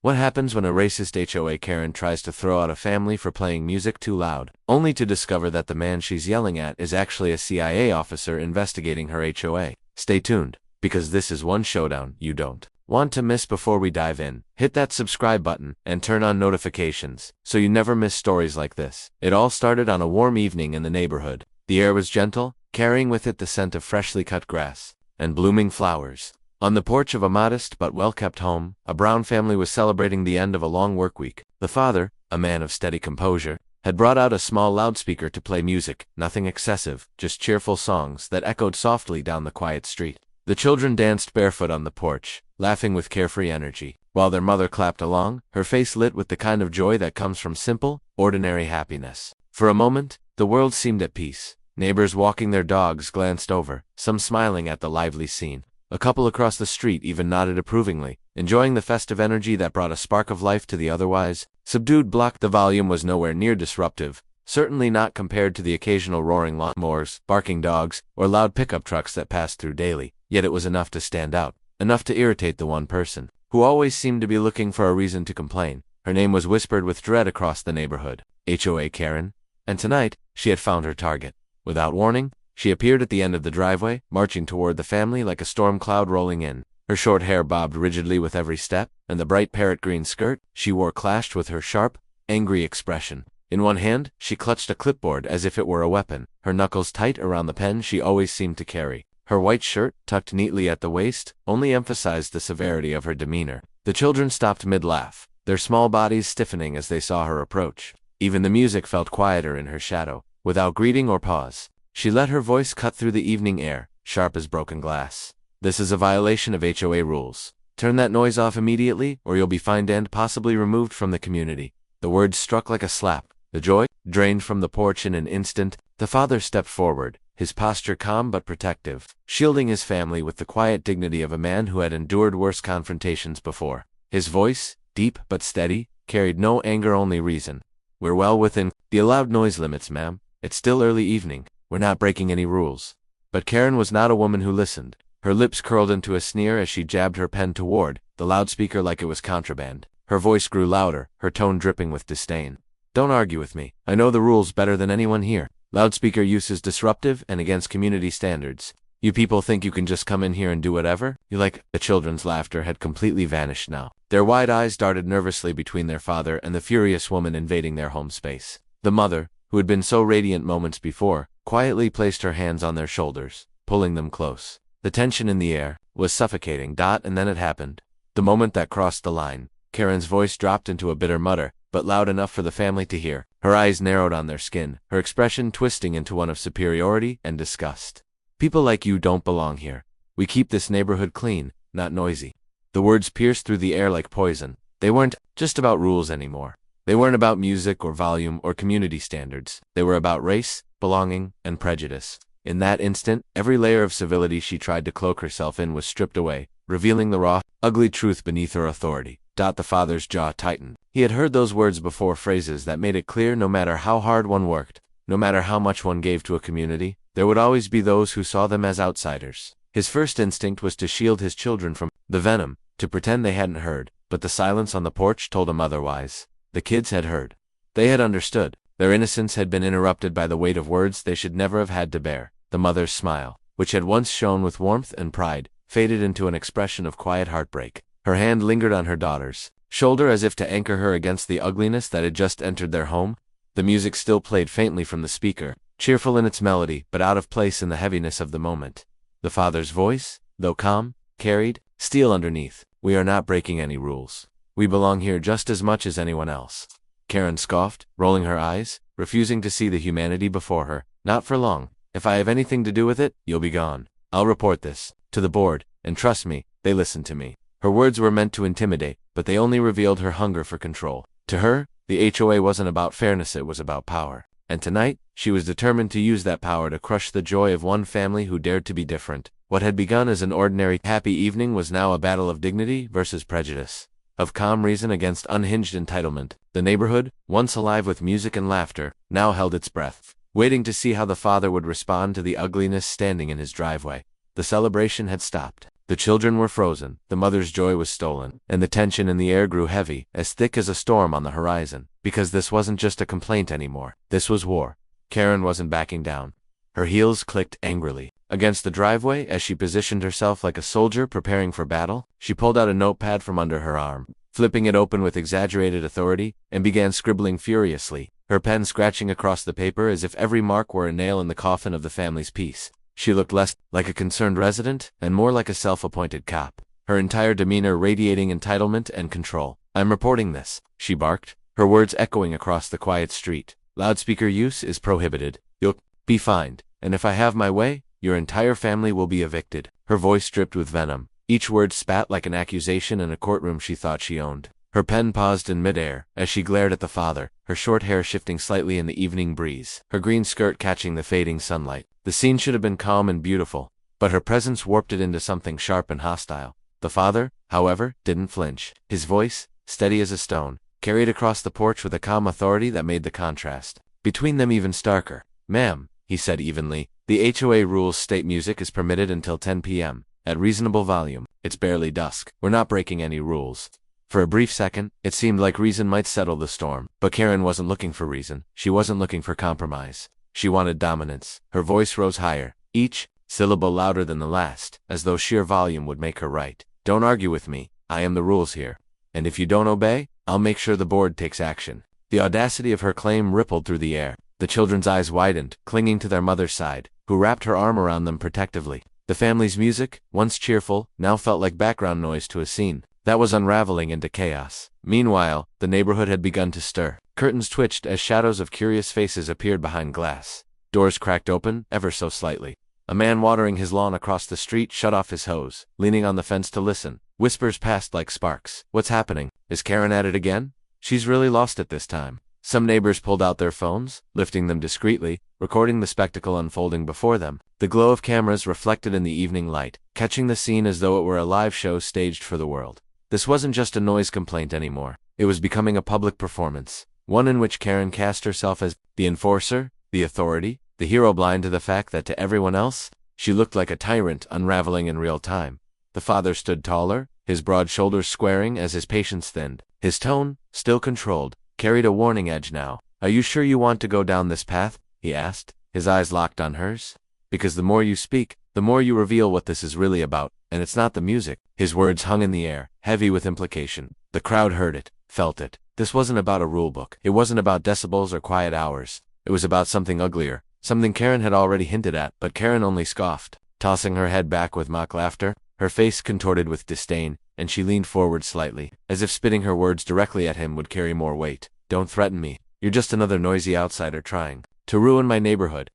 What happens when a racist HOA Karen tries to throw out a family for playing music too loud, only to discover that the man she's yelling at is actually a CIA officer investigating her HOA? Stay tuned, because this is one showdown you don't want to miss. Before we dive in, hit that subscribe button and turn on notifications so you never miss stories like this. It all started on a warm evening in the neighborhood. The air was gentle, carrying with it the scent of freshly cut grass and blooming flowers. On the porch of a modest but well-kept home, a Brown family was celebrating the end of a long work week. The father, a man of steady composure, had brought out a small loudspeaker to play music, nothing excessive, just cheerful songs that echoed softly down the quiet street. The children danced barefoot on the porch, laughing with carefree energy, while their mother clapped along, her face lit with the kind of joy that comes from simple, ordinary happiness. For a moment, the world seemed at peace. Neighbors walking their dogs glanced over, some smiling at the lively scene. A couple across the street even nodded approvingly, enjoying the festive energy that brought a spark of life to the otherwise subdued block. The volume was nowhere near disruptive, certainly not compared to the occasional roaring lawnmowers, barking dogs, or loud pickup trucks that passed through daily, yet it was enough to stand out, enough to irritate the one person who always seemed to be looking for a reason to complain. Her name was whispered with dread across the neighborhood, HOA Karen, and tonight she had found her target. Without warning, she appeared at the end of the driveway, marching toward the family like a storm cloud rolling in. Her short hair bobbed rigidly with every step, and the bright parrot-green skirt she wore clashed with her sharp, angry expression. In one hand, she clutched a clipboard as if it were a weapon, her knuckles tight around the pen she always seemed to carry. Her white shirt, tucked neatly at the waist, only emphasized the severity of her demeanor. The children stopped mid-laugh, their small bodies stiffening as they saw her approach. Even the music felt quieter in her shadow. Without greeting or pause, she let her voice cut through the evening air, sharp as broken glass. This is a violation of HOA rules. Turn that noise off immediately, or you'll be fined and possibly removed from the community. The words struck like a slap. The joy drained from the porch in an instant. The father stepped forward, his posture calm but protective, shielding his family with the quiet dignity of a man who had endured worse confrontations before. His voice, deep but steady, carried no anger, only reason. "We're well within the allowed noise limits, ma'am. It's still early evening. We're not breaking any rules." But Karen was not a woman who listened. Her lips curled into a sneer as she jabbed her pen toward the loudspeaker like it was contraband. Her voice grew louder, her tone dripping with disdain. "Don't argue with me. I know the rules better than anyone here. Loudspeaker use is disruptive and against community standards. You people think you can just come in here and do whatever you like?" The children's laughter had completely vanished now. Their wide eyes darted nervously between their father and the furious woman invading their home space. The mother, who had been so radiant moments before, quietly placed her hands on their shoulders, pulling them close. The tension in the air was suffocating. And then it happened. The moment that crossed the line, Karen's voice dropped into a bitter mutter, but loud enough for the family to hear. Her eyes narrowed on their skin, her expression twisting into one of superiority and disgust. "People like you don't belong here. We keep this neighborhood clean, not noisy." The words pierced through the air like poison. They weren't just about rules anymore. They weren't about music or volume or community standards. They were about race, belonging, and prejudice. In that instant, every layer of civility she tried to cloak herself in was stripped away, revealing the raw, ugly truth beneath her authority. The father's jaw tightened. He had heard those words before, phrases that made it clear no matter how hard one worked, no matter how much one gave to a community, there would always be those who saw them as outsiders. His first instinct was to shield his children from the venom, to pretend they hadn't heard, but the silence on the porch told him otherwise. The kids had heard. They had understood. Their innocence had been interrupted by the weight of words they should never have had to bear. The mother's smile, which had once shone with warmth and pride, faded into an expression of quiet heartbreak. Her hand lingered on her daughter's shoulder as if to anchor her against the ugliness that had just entered their home. The music still played faintly from the speaker, cheerful in its melody, but out of place in the heaviness of the moment. The father's voice, though calm, carried steel underneath. "We are not breaking any rules. We belong here just as much as anyone else." Karen scoffed, rolling her eyes, refusing to see the humanity before her. "Not for long. If I have anything to do with it, you'll be gone. I'll report this to the board, and trust me, they listened to me." Her words were meant to intimidate, but they only revealed her hunger for control. To her, the HOA wasn't about fairness, it was about power. And tonight, she was determined to use that power to crush the joy of one family who dared to be different. What had begun as an ordinary, happy evening was now a battle of dignity versus prejudice, of calm reason against unhinged entitlement. The neighborhood, once alive with music and laughter, now held its breath, waiting to see how the father would respond to the ugliness standing in his driveway. The celebration had stopped. The children were frozen, the mother's joy was stolen, and the tension in the air grew heavy, as thick as a storm on the horizon. Because this wasn't just a complaint anymore. This was war. Karen wasn't backing down. Her heels clicked angrily against the driveway as she positioned herself like a soldier preparing for battle. She pulled out a notepad from under her arm, flipping it open with exaggerated authority, and began scribbling furiously, her pen scratching across the paper as if every mark were a nail in the coffin of the family's peace. She looked less like a concerned resident and more like a self-appointed cop, her entire demeanor radiating entitlement and control. "I'm reporting this," she barked, her words echoing across the quiet street. "Loudspeaker use is prohibited. You'll be fined, and if I have my way, your entire family will be evicted." Her voice dripped with venom, each word spat like an accusation in a courtroom she thought she owned. Her pen paused in midair as she glared at the father, her short hair shifting slightly in the evening breeze, her green skirt catching the fading sunlight. The scene should have been calm and beautiful, but her presence warped it into something sharp and hostile. The father, however, didn't flinch. His voice, steady as a stone, carried across the porch with a calm authority that made the contrast between them even starker. "Ma'am," he said evenly, "the HOA rules state music is permitted until 10 p.m. at reasonable volume. It's barely dusk. We're not breaking any rules." For a brief second, it seemed like reason might settle the storm. But Karen wasn't looking for reason. She wasn't looking for compromise. She wanted dominance. Her voice rose higher, each syllable louder than the last, as though sheer volume would make her right. "Don't argue with me. I am the rules here. And if you don't obey, I'll make sure the board takes action." The audacity of her claim rippled through the air. The children's eyes widened, clinging to their mother's side, who wrapped her arm around them protectively. The family's music, once cheerful, now felt like background noise to a scene that was unraveling into chaos. Meanwhile, the neighborhood had begun to stir. Curtains twitched as shadows of curious faces appeared behind glass. Doors cracked open, ever so slightly. A man watering his lawn across the street shut off his hose, leaning on the fence to listen. Whispers passed like sparks. "What's happening? Is Karen at it again? She's really lost it this time." Some neighbors pulled out their phones, lifting them discreetly, recording the spectacle unfolding before them. The glow of cameras reflected in the evening light, catching the scene as though it were a live show staged for the world. This wasn't just a noise complaint anymore. It was becoming a public performance, one in which Karen cast herself as the enforcer, the authority, the hero, blind to the fact that to everyone else, she looked like a tyrant unraveling in real time. The father stood taller, his broad shoulders squaring as his patience thinned. His tone, still controlled, carried a warning edge now. "Are you sure you want to go down this path?" he asked, his eyes locked on hers. "Because the more you speak, the more you reveal what this is really about, and it's not the music." His words hung in the air, heavy with implication. The crowd heard it, felt it. This wasn't about a rulebook. It wasn't about decibels or quiet hours. It was about something uglier, something Karen had already hinted at, but Karen only scoffed, tossing her head back with mock laughter, her face contorted with disdain, and she leaned forward slightly, as if spitting her words directly at him would carry more weight. "Don't threaten me. You're just another noisy outsider trying to ruin my neighborhood."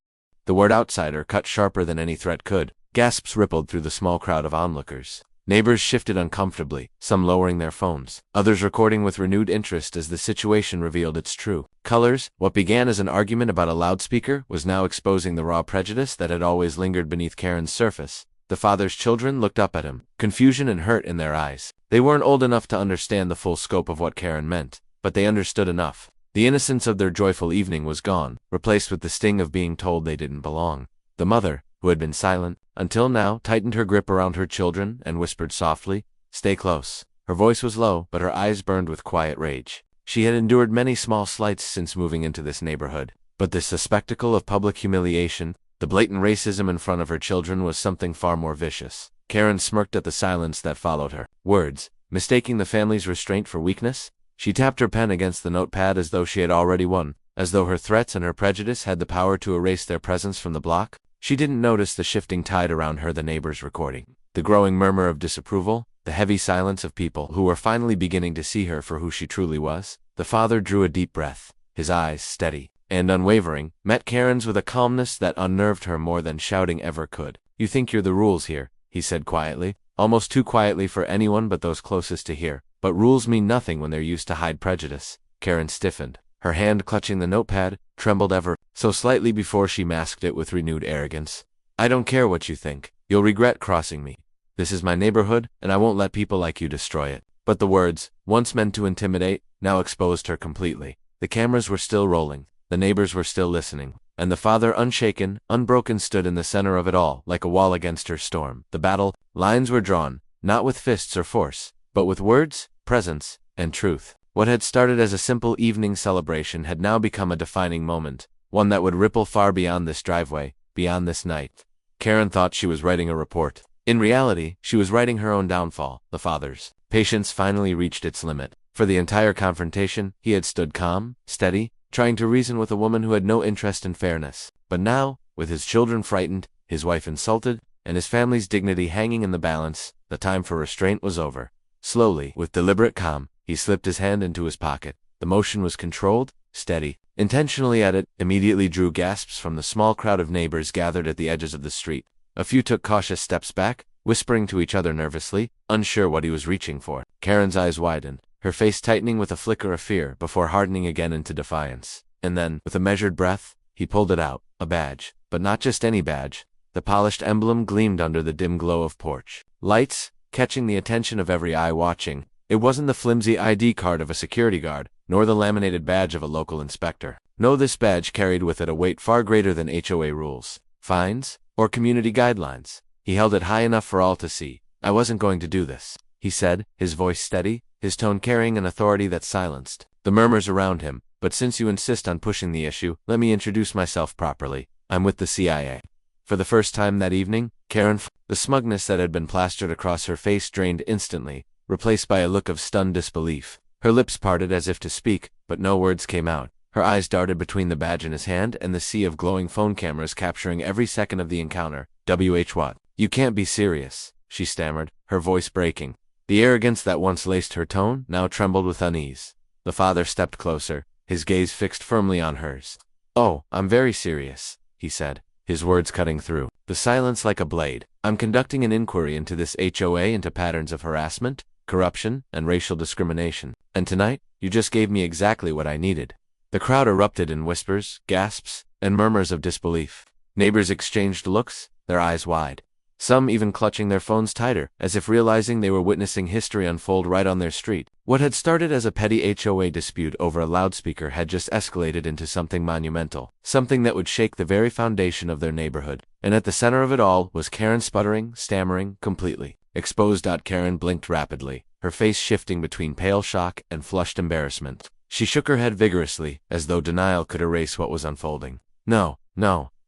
The word outsider cut sharper than any threat could. Gasps rippled through the small crowd of onlookers. Neighbors shifted uncomfortably, some lowering their phones, others recording with renewed interest as the situation revealed its true colors. What began as an argument about a loudspeaker was now exposing the raw prejudice that had always lingered beneath Karen's surface. The father's children looked up at him, confusion and hurt in their eyes. They weren't old enough to understand the full scope of what Karen meant, but they understood enough. The innocence of their joyful evening was gone, replaced with the sting of being told they didn't belong. The mother, who had been silent until now, tightened her grip around her children and whispered softly, "Stay close." Her voice was low, but her eyes burned with quiet rage. She had endured many small slights since moving into this neighborhood, but this spectacle of public humiliation, the blatant racism in front of her children, was something far more vicious. Karen smirked at the silence that followed her words, mistaking the family's restraint for weakness. She tapped her pen against the notepad as though she had already won, as though her threats and her prejudice had the power to erase their presence from the block. She didn't notice the shifting tide around her, the neighbors recording, the growing murmur of disapproval, the heavy silence of people who were finally beginning to see her for who she truly was. The father drew a deep breath. His eyes, steady and unwavering, met Karen's with a calmness that unnerved her more than shouting ever could. "You think you're the rules here," he said quietly, almost too quietly for anyone but those closest to hear. "But rules mean nothing when they're used to hide prejudice." Karen stiffened. Her hand clutching the notepad trembled ever so slightly before she masked it with renewed arrogance. "I don't care what you think. You'll regret crossing me. This is my neighborhood, and I won't let people like you destroy it." But the words, once meant to intimidate, now exposed her completely. The cameras were still rolling. The neighbors were still listening. and the father, unshaken, unbroken, stood in the center of it all, like a wall against her storm. The battle lines were drawn, not with fists or force, but with words, presence, and truth. What had started as a simple evening celebration had now become a defining moment, one that would ripple far beyond this driveway, beyond this night. Karen thought she was writing a report. In reality, she was writing her own downfall. The father's patience finally reached its limit. For the entire confrontation, he had stood calm, steady, trying to reason with a woman who had no interest in fairness. But now, with his children frightened, his wife insulted, and his family's dignity hanging in the balance, the time for restraint was over. Slowly, with deliberate calm, he slipped his hand into his pocket. The motion was controlled, steady. Intentionally at it, immediately drew gasps from the small crowd of neighbors gathered at the edges of the street. A few took cautious steps back, whispering to each other nervously, unsure what he was reaching for. Karen's eyes widened, her face tightening with a flicker of fear before hardening again into defiance. And then, with a measured breath, he pulled it out, a badge. But not just any badge. The polished emblem gleamed under the dim glow of porch lights, catching the attention of every eye watching. It wasn't the flimsy ID card of a security guard, nor the laminated badge of a local inspector. No, this badge carried with it a weight far greater than HOA rules, fines, or community guidelines. He held it high enough for all to see. "I wasn't going to do this," he said, his voice steady, his tone carrying an authority that silenced the murmurs around him. "But since you insist on pushing the issue, let me introduce myself properly. I'm with the CIA." For the first time that evening, Karen, the smugness that had been plastered across her face drained instantly, replaced by a look of stunned disbelief. Her lips parted as if to speak, but no words came out. Her eyes darted between the badge in his hand and the sea of glowing phone cameras capturing every second of the encounter. What? "You can't be serious," she stammered, her voice breaking. The arrogance that once laced her tone now trembled with unease. The father stepped closer, his gaze fixed firmly on hers. "Oh, I'm very serious," he said, his words cutting through the silence like a blade. "I'm conducting an inquiry into this HOA, into patterns of harassment, corruption, and racial discrimination. And tonight, you just gave me exactly what I needed." The crowd erupted in whispers, gasps, and murmurs of disbelief. Neighbors exchanged looks, their eyes wide. Some even clutching their phones tighter, as if realizing they were witnessing history unfold right on their street. What had started as a petty HOA dispute over a loudspeaker had just escalated into something monumental, something that would shake the very foundation of their neighborhood. And at the center of it all was Karen, sputtering, stammering, completely exposed. Karen blinked rapidly, her face shifting between pale shock and flushed embarrassment. She shook her head vigorously, as though denial could erase what was unfolding. No,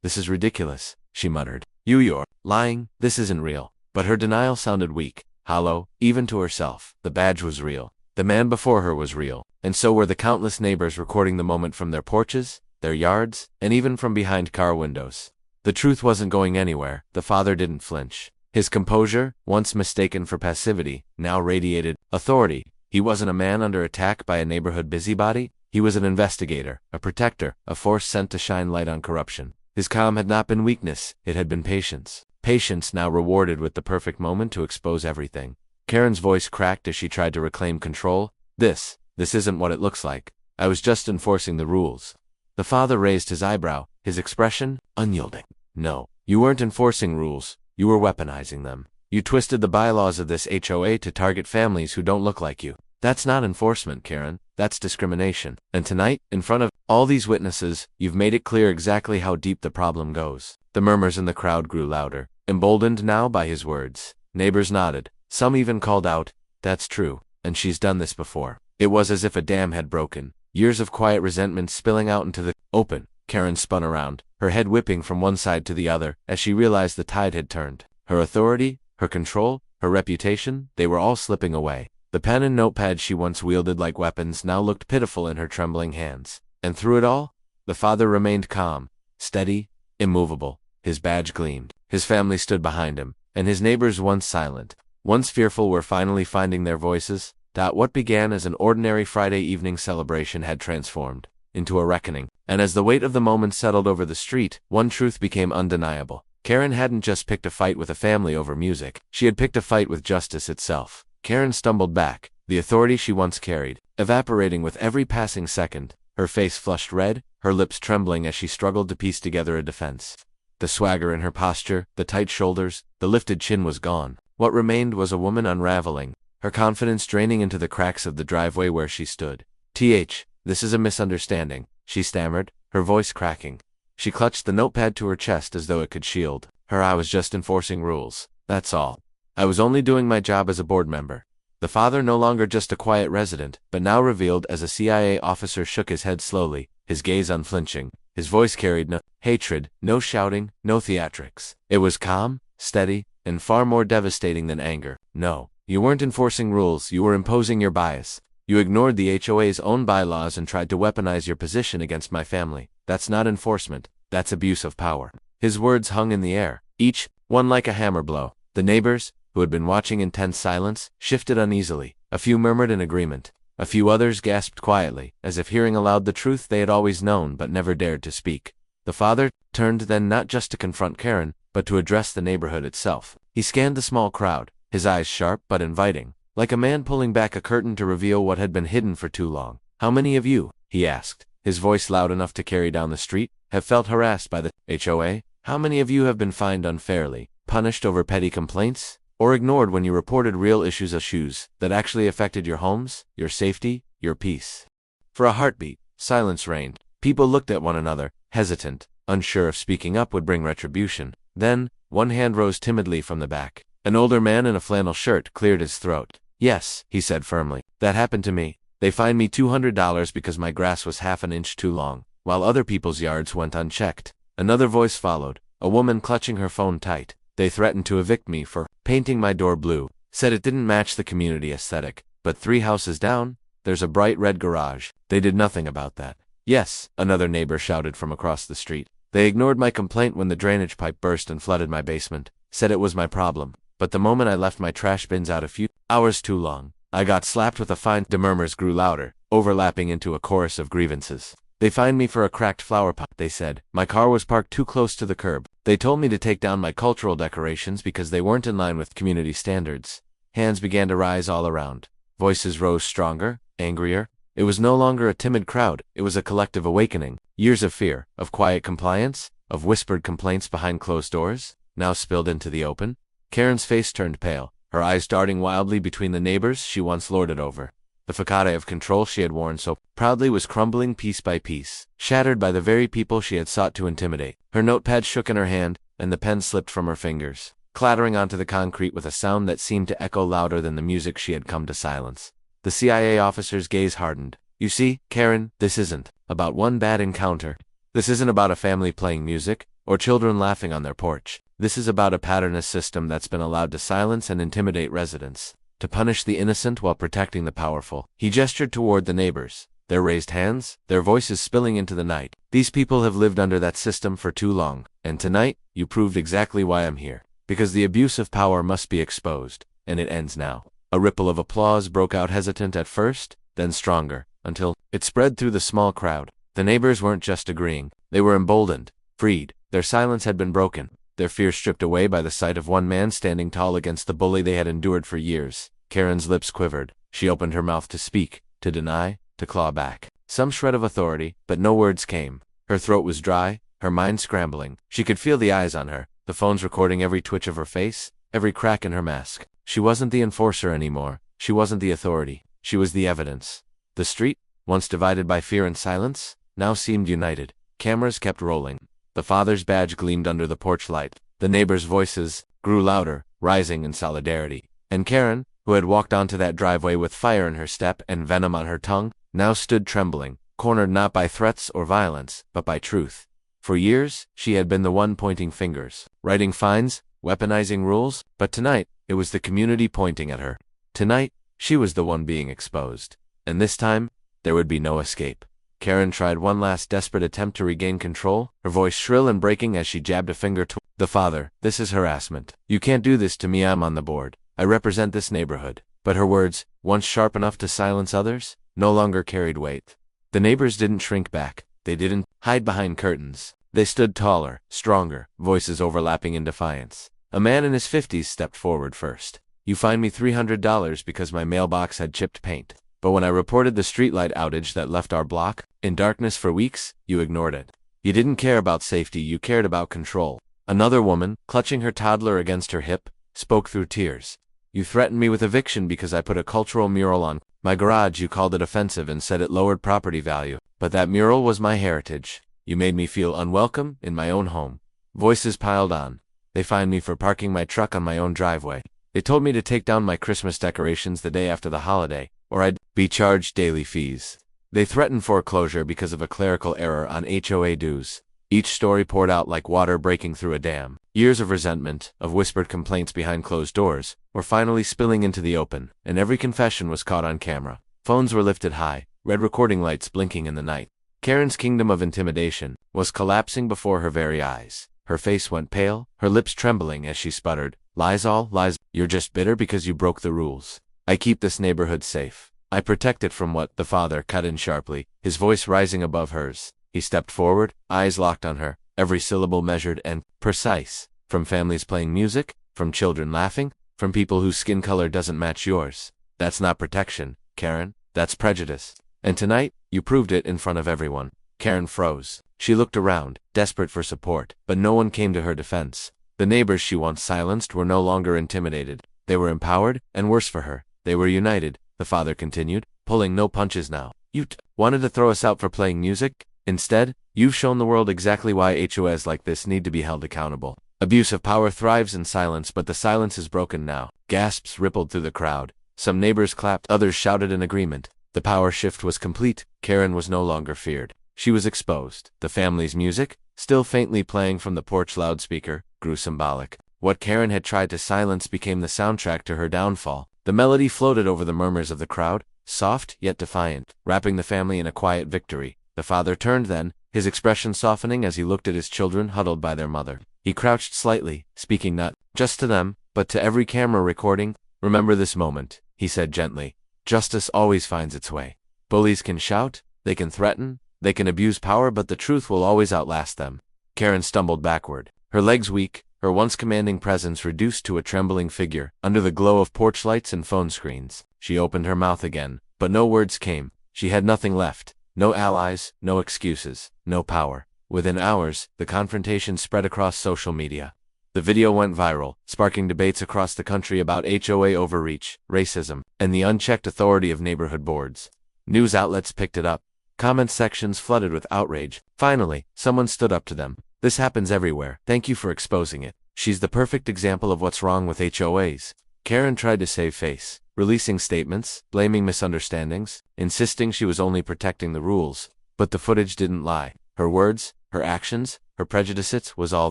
this is ridiculous," she muttered. You're lying, this isn't real." But her denial sounded weak, hollow, even to herself. The badge was real. The man before her was real. And so were the countless neighbors recording the moment from their porches, their yards, and even from behind car windows. The truth wasn't going anywhere. The father didn't flinch. His composure, once mistaken for passivity, now radiated authority. He wasn't a man under attack by a neighborhood busybody. He was an investigator, a protector, a force sent to shine light on corruption. His calm had not been weakness, it had been patience. Patience now rewarded with the perfect moment to expose everything. Karen's voice cracked as she tried to reclaim control. This isn't what it looks like. I was just enforcing the rules." The father raised his eyebrow, his expression unyielding. "No, you weren't enforcing rules, you were weaponizing them. You twisted the bylaws of this HOA to target families who don't look like you. That's not enforcement, Karen. That's discrimination. And tonight, in front of all these witnesses, you've made it clear exactly how deep the problem goes." The murmurs in the crowd grew louder, emboldened now by his words. Neighbors nodded. Some even called out, "That's true, and she's done this before." It was as if a dam had broken, years of quiet resentment spilling out into the open. Karen spun around, her head whipping from one side to the other, as she realized the tide had turned. Her authority, her control, her reputation, they were all slipping away. The pen and notepad she once wielded like weapons now looked pitiful in her trembling hands. And through it all, the father remained calm, steady, immovable. His badge gleamed. His family stood behind him, and his neighbors, once silent, once fearful, were finally finding their voices. What began as an ordinary Friday evening celebration had transformed into a reckoning. And as the weight of the moment settled over the street, one truth became undeniable. Karen hadn't just picked a fight with a family over music. She had picked a fight with justice itself. Karen stumbled back, the authority she once carried evaporating with every passing second. Her face flushed red, her lips trembling as she struggled to piece together a defense. The swagger in her posture, the tight shoulders, the lifted chin was gone. What remained was a woman unraveling, her confidence draining into the cracks of the driveway where she stood. This is a misunderstanding," she stammered, her voice cracking. She clutched the notepad to her chest as though it could shield her. I was just enforcing rules. That's all. I was only doing my job as a board member. The father, no longer just a quiet resident, but now revealed as a CIA officer, shook his head slowly, his gaze unflinching. His voice carried no hatred, no shouting, no theatrics. It was calm, steady, and far more devastating than anger. No, you weren't enforcing rules, you were imposing your bias. You ignored the HOA's own bylaws and tried to weaponize your position against my family. That's not enforcement, that's abuse of power. His words hung in the air, each one like a hammer blow. The neighbors, who had been watching in tense silence, shifted uneasily. A few murmured in agreement. A few others gasped quietly, as if hearing aloud the truth they had always known but never dared to speak. The father turned then, not just to confront Karen, but to address the neighborhood itself. He scanned the small crowd, his eyes sharp but inviting, like a man pulling back a curtain to reveal what had been hidden for too long. How many of you, he asked, his voice loud enough to carry down the street, have felt harassed by the HOA? How many of you have been fined unfairly, punished over petty complaints, or ignored when you reported real issues that actually affected your homes, your safety, your peace? For a heartbeat, silence reigned. People looked at one another, hesitant, unsure if speaking up would bring retribution. Then, one hand rose timidly from the back. An older man in a flannel shirt cleared his throat. Yes, he said firmly. That happened to me. They fined me $200 because my grass was half an inch too long, while other people's yards went unchecked. Another voice followed, a woman clutching her phone tight. They threatened to evict me for painting my door blue, said it didn't match the community aesthetic. But 3 houses down, there's a bright red garage. They did nothing about that. Yes, another neighbor shouted from across the street. They ignored my complaint when the drainage pipe burst and flooded my basement, said it was my problem. But the moment I left my trash bins out a few hours too long, I got slapped with a fine. The murmurs grew louder, overlapping into a chorus of grievances. They fined me for a cracked flower pot, they said. My car was parked too close to the curb. They told me to take down my cultural decorations because they weren't in line with community standards. Hands began to rise all around. Voices rose stronger, angrier. It was no longer a timid crowd, it was a collective awakening. Years of fear, of quiet compliance, of whispered complaints behind closed doors, now spilled into the open. Karen's face turned pale, her eyes darting wildly between the neighbors she once lorded over. The facade of control she had worn so proudly was crumbling piece by piece, shattered by the very people she had sought to intimidate. Her notepad shook in her hand, and the pen slipped from her fingers, clattering onto the concrete with a sound that seemed to echo louder than the music she had come to silence. The CIA officer's gaze hardened. You see, Karen, this isn't about one bad encounter. This isn't about a family playing music, or children laughing on their porch. This is about a patternist system that's been allowed to silence and intimidate residents, to punish the innocent while protecting the powerful. He gestured toward the neighbors, their raised hands, their voices spilling into the night. These people have lived under that system for too long, and tonight, you proved exactly why I'm here. Because the abuse of power must be exposed, and it ends now. A ripple of applause broke out, hesitant at first, then stronger, until it spread through the small crowd. The neighbors weren't just agreeing, they were emboldened, freed. Their silence had been broken, their fear stripped away by the sight of one man standing tall against the bully they had endured for years. Karen's lips quivered. She opened her mouth to speak, to deny, to claw back some shred of authority, but no words came. Her throat was dry, her mind scrambling. She could feel the eyes on her, the phones recording every twitch of her face, every crack in her mask. She wasn't the enforcer anymore. She wasn't the authority. She was the evidence. The street, once divided by fear and silence, now seemed united. Cameras kept rolling. The father's badge gleamed under the porch light. The neighbors' voices grew louder, rising in solidarity. And Karen, who had walked onto that driveway with fire in her step and venom on her tongue, now stood trembling, cornered not by threats or violence, but by truth. For years, she had been the one pointing fingers, writing fines, weaponizing rules, but tonight, it was the community pointing at her. Tonight, she was the one being exposed. And this time, there would be no escape. Karen tried one last desperate attempt to regain control, her voice shrill and breaking as she jabbed a finger toward the father. This is harassment. You can't do this to me. I'm on the board. I represent this neighborhood. But her words, once sharp enough to silence others, no longer carried weight. The neighbors didn't shrink back. They didn't hide behind curtains. They stood taller, stronger, voices overlapping in defiance. A man in his 50s stepped forward first. You fined me $300 because my mailbox had chipped paint. But when I reported the streetlight outage that left our block in darkness for weeks, you ignored it. You didn't care about safety, you cared about control. Another woman, clutching her toddler against her hip, spoke through tears. You threatened me with eviction because I put a cultural mural on my garage. You called it offensive and said it lowered property value. But that mural was my heritage. You made me feel unwelcome in my own home. Voices piled on. They fined me for parking my truck on my own driveway. They told me to take down my Christmas decorations the day after the holiday, or I'd be charged daily fees. They threatened foreclosure because of a clerical error on HOA dues. Each story poured out like water breaking through a dam. Years of resentment, of whispered complaints behind closed doors, were finally spilling into the open, and every confession was caught on camera. Phones were lifted high, red recording lights blinking in the night. Karen's kingdom of intimidation was collapsing before her very eyes. Her face went pale, her lips trembling as she sputtered, "Lies, all lies. You're just bitter because you broke the rules. I keep this neighborhood safe. I protect it from what?" The father cut in sharply, his voice rising above hers. He stepped forward, eyes locked on her, every syllable measured and precise. "From families playing music, from children laughing, from people whose skin color doesn't match yours. That's not protection, Karen. That's prejudice. And tonight, you proved it in front of everyone." Karen froze. She looked around, desperate for support, but no one came to her defense. The neighbors she once silenced were no longer intimidated. They were empowered, and worse for her, they were united. The father continued, pulling no punches now. "You wanted to throw us out for playing music? Instead, you've shown the world exactly why HOAs like this need to be held accountable. Abuse of power thrives in silence, but the silence is broken now." Gasps rippled through the crowd. Some neighbors clapped, others shouted in agreement. The power shift was complete. Karen was no longer feared. She was exposed. The family's music, still faintly playing from the porch loudspeaker, grew symbolic. What Karen had tried to silence became the soundtrack to her downfall. The melody floated over the murmurs of the crowd, soft yet defiant, wrapping the family in a quiet victory. The father turned then, his expression softening as he looked at his children huddled by their mother. He crouched slightly, speaking not just to them, but to every camera recording. "Remember this moment," he said gently. "Justice always finds its way. Bullies can shout, they can threaten, they can abuse power, but the truth will always outlast them." Karen stumbled backward, her legs weak, her once commanding presence reduced to a trembling figure. Under the glow of porch lights and phone screens, she opened her mouth again, but no words came. She had nothing left. No allies, no excuses, no power. Within hours, the confrontation spread across social media. The video went viral, sparking debates across the country about HOA overreach, racism, and the unchecked authority of neighborhood boards. News outlets picked it up. Comment sections flooded with outrage. Finally, someone stood up to them. "This happens everywhere. Thank you for exposing it. She's the perfect example of what's wrong with HOAs." Karen tried to save face, releasing statements, blaming misunderstandings, insisting she was only protecting the rules. But the footage didn't lie. Her words, her actions, her prejudice was all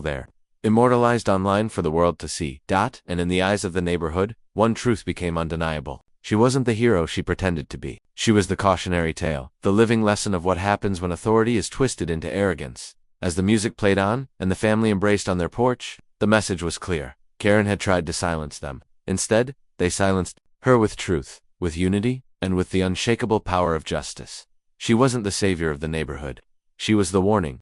there, immortalized online for the world to see. And in the eyes of the neighborhood, one truth became undeniable. She wasn't the hero she pretended to be. She was the cautionary tale, the living lesson of what happens when authority is twisted into arrogance. As the music played on, and the family embraced on their porch, the message was clear. Karen had tried to silence them. Instead, they silenced her with truth, with unity, and with the unshakable power of justice. She wasn't the savior of the neighborhood. She was the warning,